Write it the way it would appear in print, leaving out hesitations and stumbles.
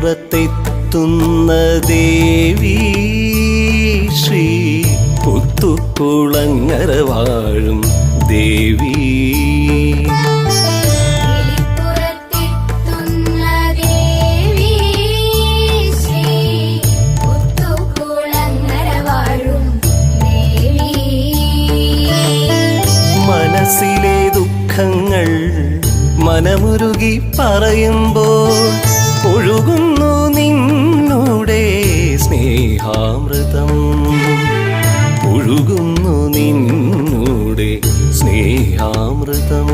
കിളിപ്പുറത്തെത്തുന്ന ദേവി ശ്രീ പുത്തുക്കുളങ്ങര വാഴും ദേവി. മനസ്സിലെ ദുഃഖങ്ങൾ മനമുരുകി പറയുമ്പോൾ ഒഴുകുന്നു നിന്നുടെ സ്നേഹാമൃതം, ഒഴുകുന്നു നിന്നുടെ സ്നേഹാമൃതം.